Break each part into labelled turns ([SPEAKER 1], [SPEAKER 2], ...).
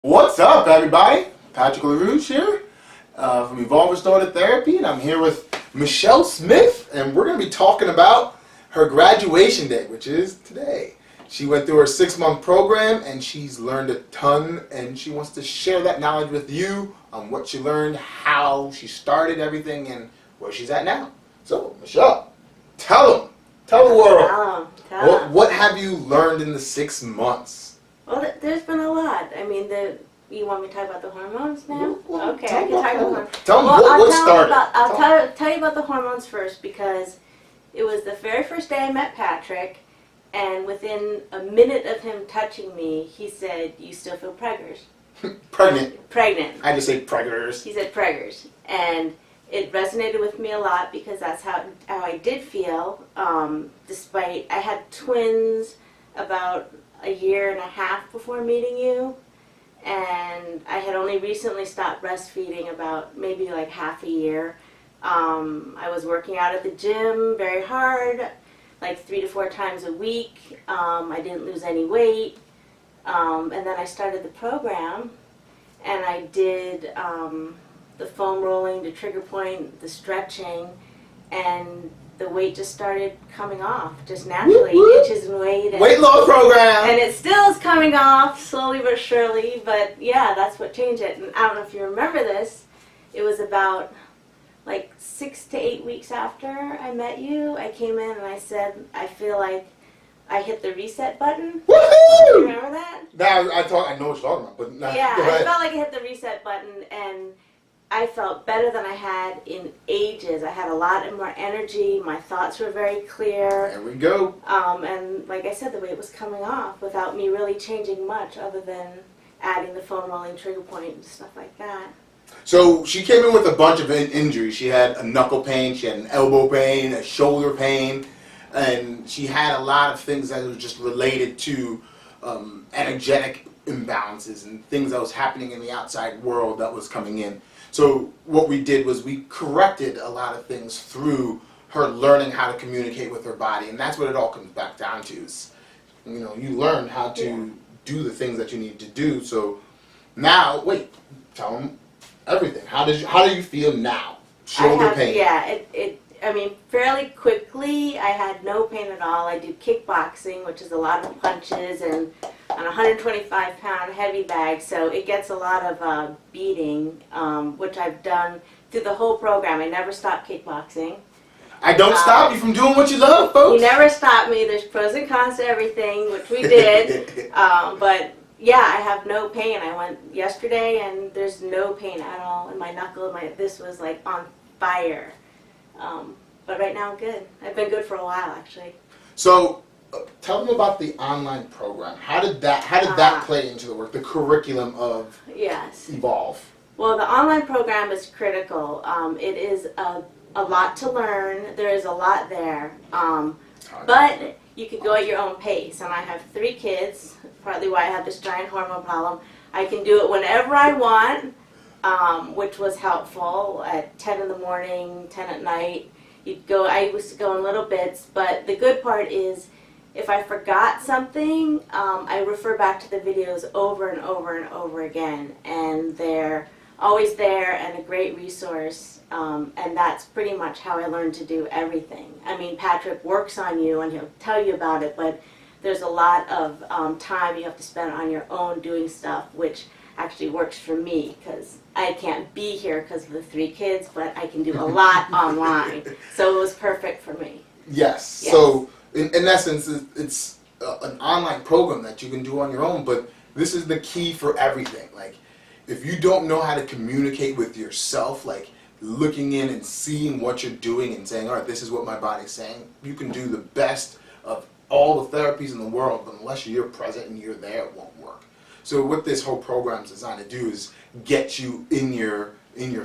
[SPEAKER 1] What's up, everybody? Patrick LaRouche here from Evolve Restorative Therapy, and I'm here with Michelle Smith, and we're going to be talking about her graduation day, which is today. She went through her 6-month program, and she's learned a ton, and she wants to share that knowledge with you on what she learned, how she started everything, and where she's at now. So, Michelle, tell the world, what have you learned in the 6 months?
[SPEAKER 2] Well, there's been a lot. I mean, you want me to talk about the hormones now?
[SPEAKER 1] Well,
[SPEAKER 2] okay, I can talk about hormones.
[SPEAKER 1] Tell me what started.
[SPEAKER 2] I'll tell you about the hormones first, because it was the very first day I met Patrick, and within a minute of him touching me, he said, "You still feel preggers?"
[SPEAKER 1] Pregnant.
[SPEAKER 2] Pregnant.
[SPEAKER 1] I just say preggers.
[SPEAKER 2] He said preggers, and it resonated with me a lot because that's how I did feel. Despite I had twins about a year and a half before meeting you, and I had only recently stopped breastfeeding about maybe like half a year. I was working out at the gym very hard, like 3 to 4 times a week. I didn't lose any weight, and then I started the program, and I did the foam rolling, the trigger point, the stretching, and the weight just started coming off, just naturally, inches in weight.
[SPEAKER 1] Weight loss program!
[SPEAKER 2] And it still is coming off, slowly but surely, but yeah, that's what changed it. And I don't know if you remember this, it was about like 6 to 8 weeks after I met you, I came in and I said, I feel like I hit the reset button.
[SPEAKER 1] Woohoo!
[SPEAKER 2] You remember that?
[SPEAKER 1] Now, I know what you're talking about, but not,
[SPEAKER 2] yeah, I felt like I hit the reset button, and I felt better than I had in ages. I had a lot more energy. My thoughts were very clear.
[SPEAKER 1] There we go.
[SPEAKER 2] And like I said, the weight was coming off without me really changing much other than adding the foam rolling trigger point and stuff like that.
[SPEAKER 1] So she came in with a bunch of injuries. She had a knuckle pain, she had an elbow pain, a shoulder pain, and she had a lot of things that were just related to energetic imbalances and things that was happening in the outside world that was coming in. So what we did was we corrected a lot of things through her learning how to communicate with her body, and that's what it all comes back down to. Is, you know, you learn how to do the things that you need to do. So now, tell them everything. How do you feel now? Shoulder pain.
[SPEAKER 2] Yeah, I mean, fairly quickly, I had no pain at all. I did kickboxing, which is a lot of punches, and on a 125-pound heavy bag, so it gets a lot of beating, which I've done through the whole program. I never stopped kickboxing.
[SPEAKER 1] I don't stop you from doing what you love, folks.
[SPEAKER 2] You never stop me. There's pros and cons to everything, which we did. But yeah, I have no pain. I went yesterday, and there's no pain at all in my knuckle. This was like on fire. But right now I'm good. I've been good for a while, actually.
[SPEAKER 1] So, tell them about the online program. How did that play into the work, the curriculum of Evolve?
[SPEAKER 2] Well, the online program is critical. It is a lot to learn. There is a lot there. But you could go at your own pace. And I have 3 kids, partly why I have this giant hormone problem. I can do it whenever I want. Which was helpful at 10 in the morning, 10 at night. I used to go in little bits, but the good part is if I forgot something, I refer back to the videos over and over and over again, and they're always there and a great resource, and that's pretty much how I learned to do everything. I mean, Patrick works on you and he'll tell you about it, but there's a lot of time you have to spend on your own doing stuff, which actually works for me because I can't be here because of the 3 kids, but I can do a lot online. So it was perfect for me.
[SPEAKER 1] Yes. So in essence, it's an online program that you can do on your own, but this is the key for everything. Like, if you don't know how to communicate with yourself, like looking in and seeing what you're doing and saying, all right, this is what my body's saying, you can do the best of all the therapies in the world, but unless you're present and you're there, it won't work. So what this whole program is designed to do is get you in your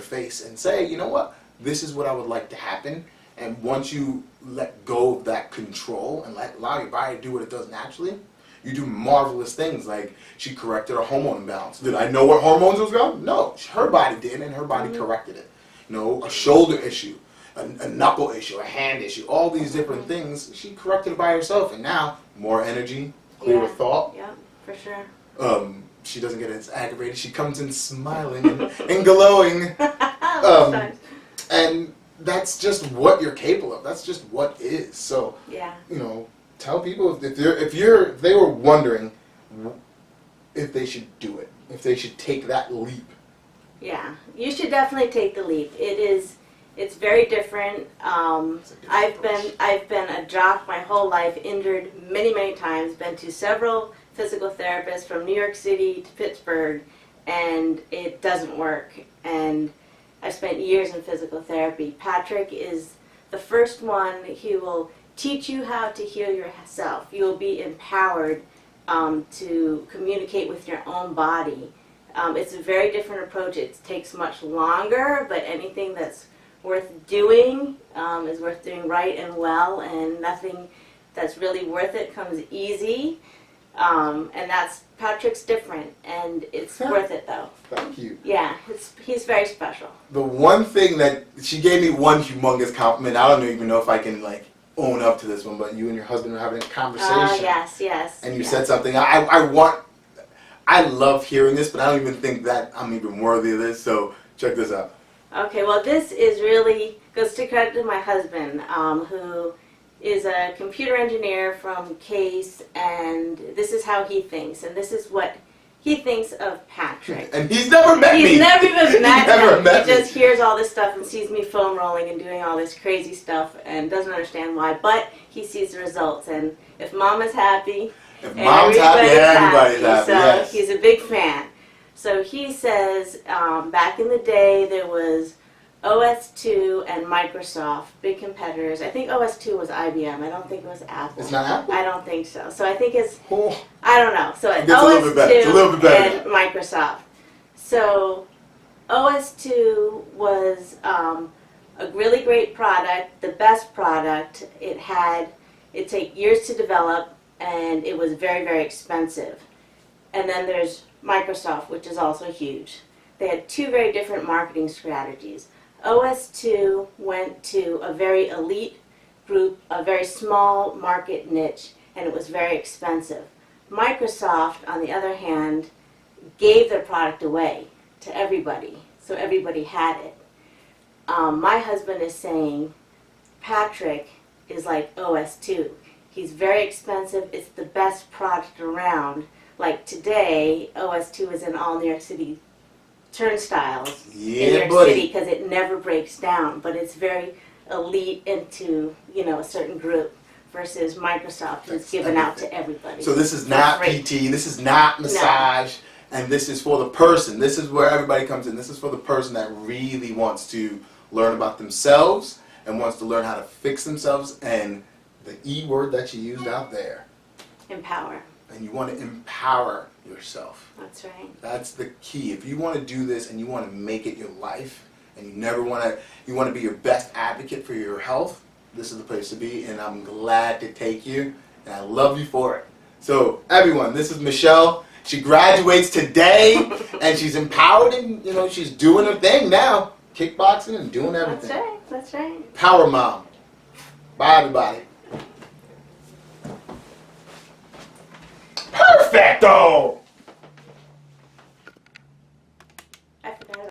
[SPEAKER 1] face and say, you know what, this is what I would like to happen. And once you let go of that control and allow your body to do what it does naturally, you do marvelous things. Like, she corrected a hormone imbalance. Did I know what hormones was going? No, her body did, and her body corrected it. You know, a shoulder issue, a knuckle issue, a hand issue, all these different things, she corrected it by herself. And now, more energy, clearer thought.
[SPEAKER 2] Yeah, for sure.
[SPEAKER 1] she doesn't get as aggravated. She comes in smiling and glowing. And that's just what you're capable of. That's just what is. So,
[SPEAKER 2] yeah.
[SPEAKER 1] you know, tell people if they were wondering if they should do it, if they should take that leap.
[SPEAKER 2] Yeah, you should definitely take the leap. It's very different. I've been a jock my whole life, injured many times, been to several physical therapists from New York City to Pittsburgh, and it doesn't work. And I've spent years in physical therapy. Patrick is the first one. He will teach you how to heal yourself. You will be empowered to communicate with your own body. It's a very different approach. It takes much longer, but anything that's worth doing is worth doing right and well, and nothing that's really worth it comes easy. And Patrick's different, and it's worth it though.
[SPEAKER 1] Thank you.
[SPEAKER 2] Yeah, he's very special.
[SPEAKER 1] The one thing that she gave me one humongous compliment. I don't even know if I can like own up to this one, but you and your husband were having a conversation.
[SPEAKER 2] Yes.
[SPEAKER 1] And you said something. I love hearing this, but I don't even think that I'm even worthy of this. So check this out.
[SPEAKER 2] Okay, well, this is really goes to credit to my husband, who is a computer engineer from Case, and this is how he thinks, and this is what he thinks of Patrick.
[SPEAKER 1] And he's never met me.
[SPEAKER 2] He's never even met him.
[SPEAKER 1] He
[SPEAKER 2] Just hears all this stuff and sees me foam rolling and doing all this crazy stuff and doesn't understand why, but he sees the results, and if Mama's happy,
[SPEAKER 1] if Mom's happy, everybody's happy.
[SPEAKER 2] So
[SPEAKER 1] yes.
[SPEAKER 2] He's a big fan. So he says back in the day there was OS2 and Microsoft, big competitors. I think OS2 was IBM. I don't think it was Apple.
[SPEAKER 1] It's not Apple?
[SPEAKER 2] I don't think so. So I think it's,
[SPEAKER 1] Oh.
[SPEAKER 2] I don't know. So it's
[SPEAKER 1] OS2
[SPEAKER 2] and Microsoft. So OS2 was a really great product, the best product. It took years to develop, and it was very expensive. And then there's Microsoft, which is also huge. They had two very different marketing strategies. OS2 went to a very elite group, a very small market niche, and it was very expensive. Microsoft, on the other hand, gave their product away to everybody, so everybody had it. My husband is saying Patrick is like OS2. He's very expensive. It's the best product around. Like today, OS2 is in all New York City turnstiles in New York City because it never breaks down, but it's very elite into, you know, a certain group versus Microsoft is given out to everybody.
[SPEAKER 1] So this is not PT, this is not massage, and this is for the person. This is where everybody comes in. This is for the person that really wants to learn about themselves and wants to learn how to fix themselves, and the E word that you used out there.
[SPEAKER 2] Empower.
[SPEAKER 1] And you want to empower yourself.
[SPEAKER 2] That's right.
[SPEAKER 1] That's the key. If you want to do this and you want to make it your life, and you want to be your best advocate for your health, this is the place to be, and I'm glad to take you, and I love you for it. So everyone, this is Michelle. She graduates today, and she's empowered, and you know she's doing her thing now, kickboxing and doing everything.
[SPEAKER 2] That's right. That's right.
[SPEAKER 1] Power mom. Bye everybody. Perfecto!